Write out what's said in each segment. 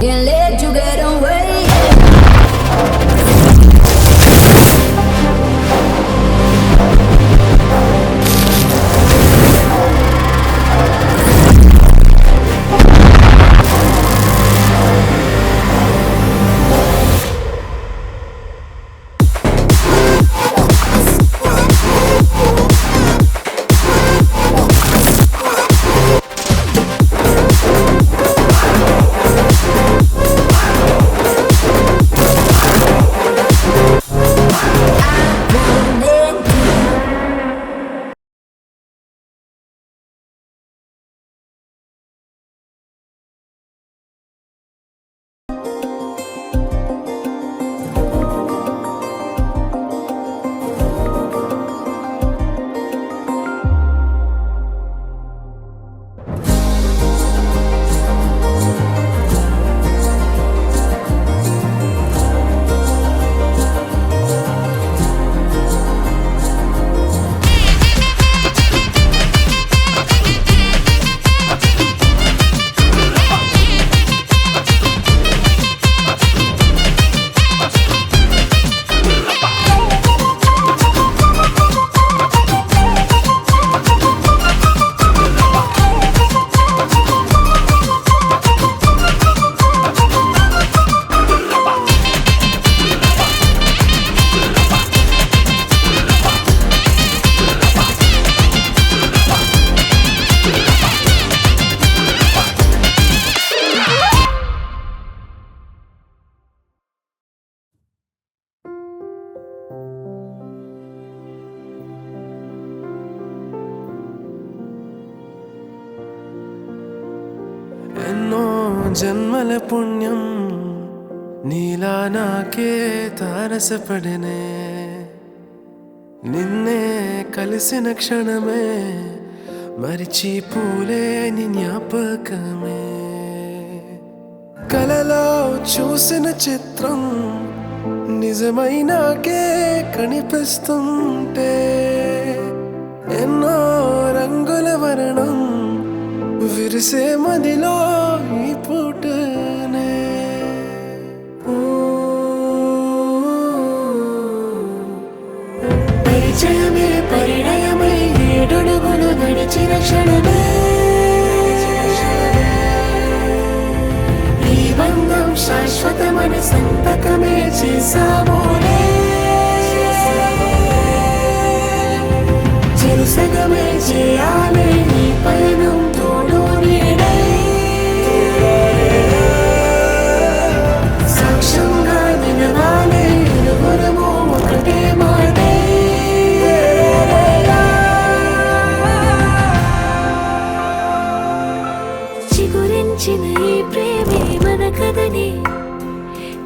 Can't let you get away. ఎన్నో జన్మల పుణ్యం నీలా నాకే తారసపడనే నిన్నే కలిసిన క్షణమే మరిచిపోలే నీ జ్ఞాపకమే కలలో చూసిన చిత్రం నిజమైనాకే కనిపిస్తుంటే ఎన్నో రంగుల వర్ణం విరిసే మదిలో ఈ పూటనే పరిచయమే పరిణయమై ఏడడుగులు నడిచిన క్షణమే ఈ బంధం శాశ్వతమని సంతకమే చేసామోలే చెరుసగమే చేయాలి ఈ పయనం సాక్ష్యంగా నిలవాలి ఇరువురము ఒకటే మాటే చిగురించిన ఈ ప్రేమే మన కథని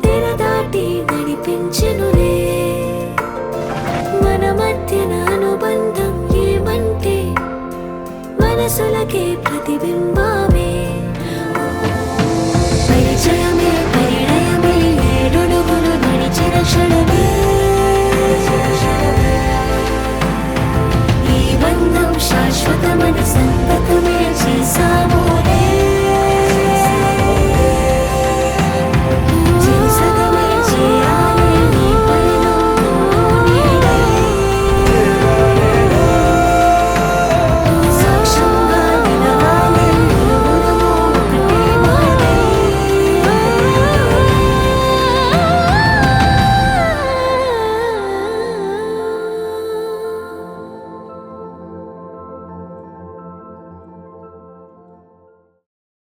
తెరదాటి నడిపించునులే మన మధ్యన అనుబంధం ఏమంటే మనసులకే ప్రతిబింబ